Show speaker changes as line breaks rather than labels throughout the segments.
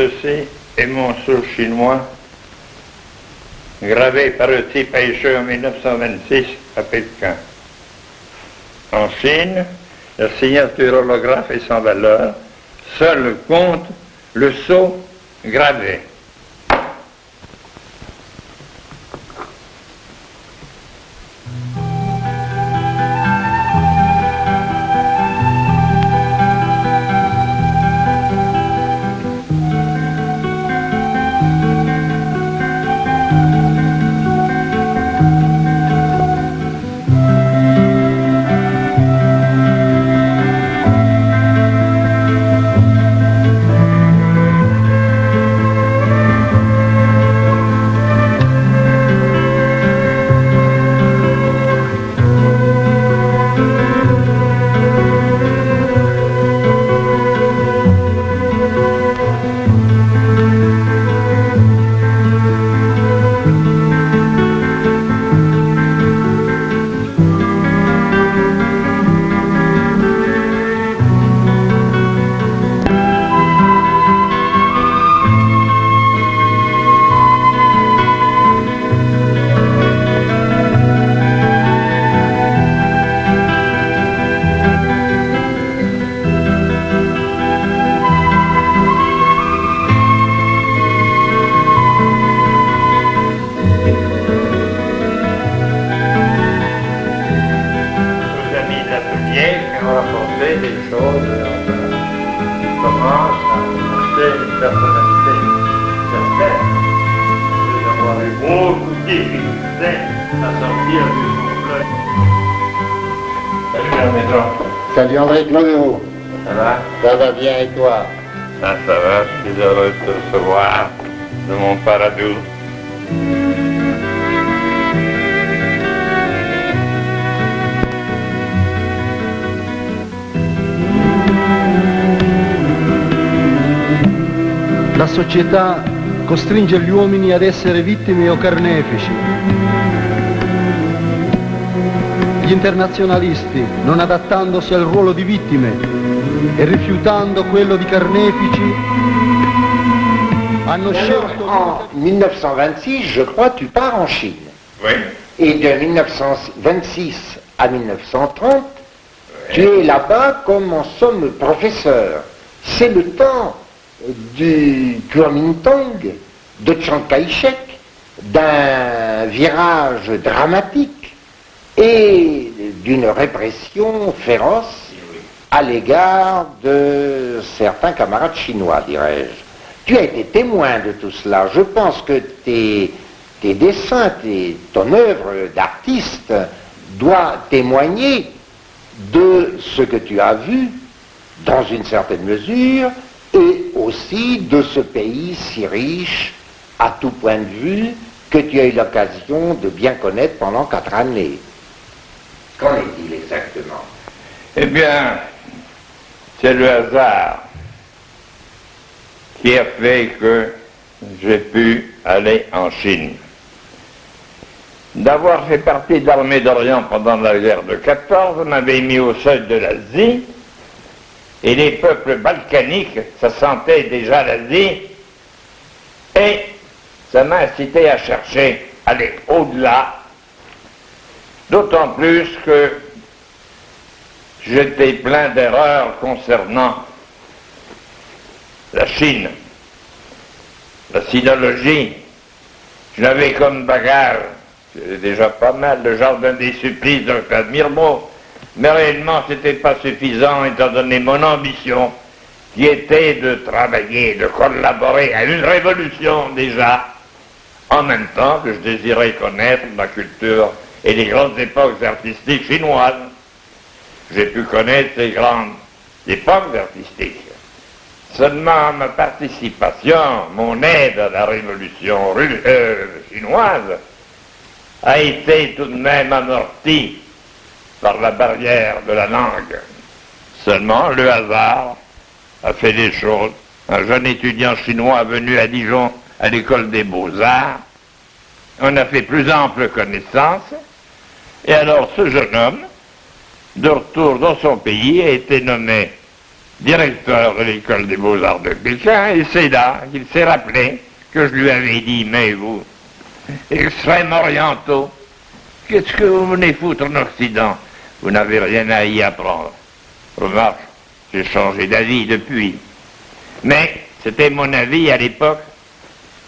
ceci est mon sceau chinois, gravé par le type Aïché en 1926 à Pékin. En Chine, la signature holographe est sans valeur, seul compte le sceau gravé.
Salut André Claudeau.
Ça va?
Ça va bien et toi?
Ça va, je suis heureux de te recevoir de mon paradou.
La società costringe gli uomini ad essere vittime o carnefici. Gli internazionalisti, non adattandosi al ruolo di vittime e rifiutando quello di carnefici, hanno scelto...
En 1926, je crois, tu pars en Chine.
Oui.
Et de 1926 à 1930, tu es là-bas comme en somme professeur. C'est le temps du Kuomintang, de Chiang Kai-shek, d'un virage dramatique et d'une répression féroce à l'égard de certains camarades chinois, dirais-je. Tu as été témoin de tout cela. Je pense que tes dessins, ton œuvre d'artiste doit témoigner de ce que tu as vu, dans une certaine mesure, et aussi de ce pays si riche à tout point de vue que tu as eu l'occasion de bien connaître pendant 4 années. Qu'en est-il exactement?
Eh bien, c'est le hasard qui a fait que j'ai pu aller en Chine. D'avoir fait partie de l'armée d'Orient pendant la guerre de 14 m'avait mis au seuil de l'Asie, et les peuples balkaniques, ça sentait déjà l'Asie, et ça m'a incité à chercher, aller au-delà, d'autant plus que j'étais plein d'erreurs concernant la Chine, la sinologie. Je l'avais comme bagage, c'était déjà pas mal, le jardin des supplices de Claude Mirbeau, mais réellement c'était pas suffisant étant donné mon ambition qui était de travailler, de collaborer à une révolution déjà, en même temps que je désirais connaître la culture et les grandes époques artistiques chinoises. J'ai pu connaître ces grandes époques artistiques. Seulement ma participation, mon aide à la révolution chinoise a été tout de même amortie par la barrière de la langue. Seulement le hasard a fait des choses. Un jeune étudiant chinois venu à Dijon à l'école des Beaux-Arts, on a fait plus ample connaissance, et alors ce jeune homme, de retour dans son pays, a été nommé directeur de l'école des beaux-arts de Pékin, et c'est là qu'il s'est rappelé que je lui avais dit, mais vous, extrêmes orientaux, qu'est-ce que vous venez foutre en Occident? Vous n'avez rien à y apprendre. Remarque, j'ai changé d'avis depuis. Mais c'était mon avis à l'époque,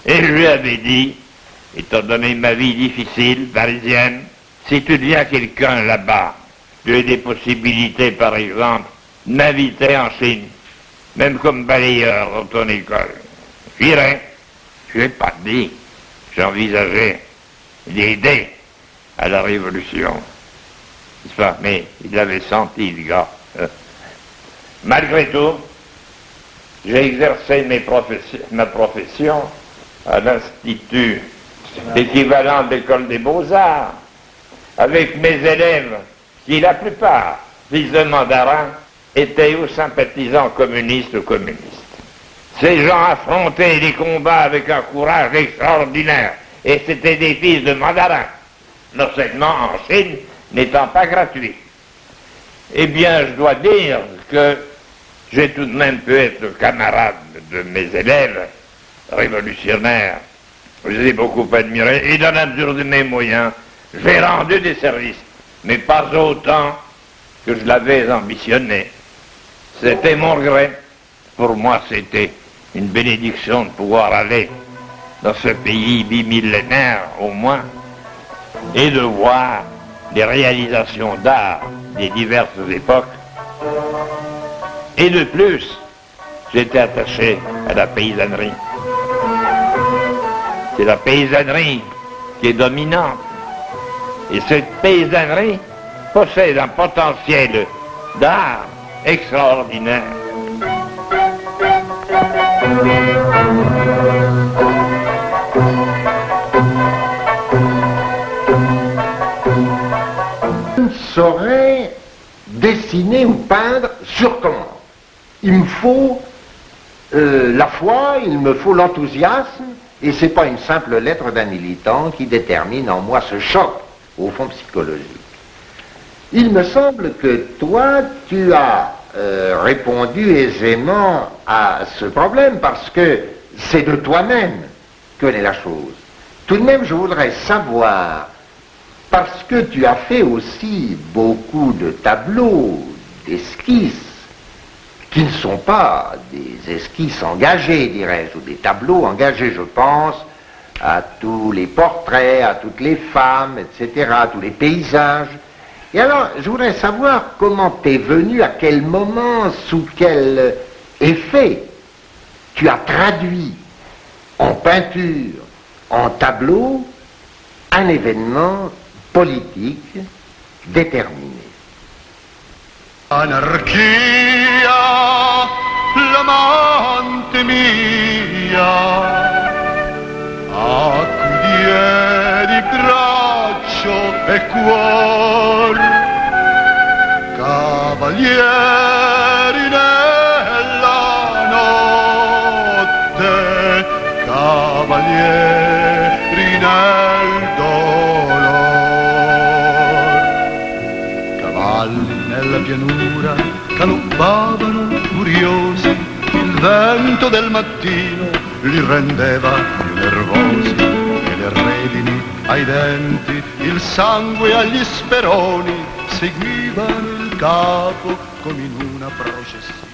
et je lui avais dit, étant donné ma vie difficile, parisienne, si tu deviens quelqu'un là-bas, tu as des possibilités, par exemple, de m'inviter en Chine, même comme balayeur dans ton école. J'irai. Je n'ai pas dit. J'envisageais d'aider à la révolution. N'est-ce pas? Mais il l'avait senti, le gars. Malgré tout, j'ai exercé ma profession à l'Institut l'équivalent de l'école des beaux-arts, avec mes élèves, qui la plupart, fils de mandarins, étaient ou sympathisants communistes ou communistes. Ces gens affrontaient les combats avec un courage extraordinaire, et c'était des fils de mandarins, l'enseignement en Chine n'étant pas gratuit. Eh bien, je dois dire que j'ai tout de même pu être camarade de mes élèves révolutionnaires. Je les ai beaucoup admirés, et dans la mesure de mes moyens, j'ai rendu des services, mais pas autant que je l'avais ambitionné. C'était mon regret. Pour moi, c'était une bénédiction de pouvoir aller dans ce pays bimillénaire, au moins, et de voir les réalisations d'art des diverses époques. Et de plus, j'étais attaché à la paysannerie. C'est la paysannerie qui est dominante. Et cette paysannerie possède un potentiel d'art extraordinaire.
Je ne saurais dessiner ou peindre sur commande. Il me faut la foi, il me faut l'enthousiasme, et c'est pas une simple lettre d'un militant qui détermine en moi ce choc, au fond psychologique. Il me semble que toi, tu as répondu aisément à ce problème, parce que c'est de toi-même que naît la chose. Tout de même, je voudrais savoir, parce que tu as fait aussi beaucoup de tableaux, d'esquisses, qui ne sont pas des esquisses engagées, dirais-je, ou des tableaux engagés, je pense à tous les portraits, à toutes les femmes, etc., à tous les paysages. Et alors, je voudrais savoir comment t'es venu, à quel moment, sous quel effet tu as traduit en peinture, en tableau, un événement politique déterminé.
Anarchia, l'amante mia, a cui diedi braccio e cuor, cavalieri nella notte, cavalieri nel dolor, cavalli nella pianura galoppavano furiosi, il vento del mattino li rendeva più nervosi, e le redini ai denti, il sangue agli speroni seguivano il capo come in una processione.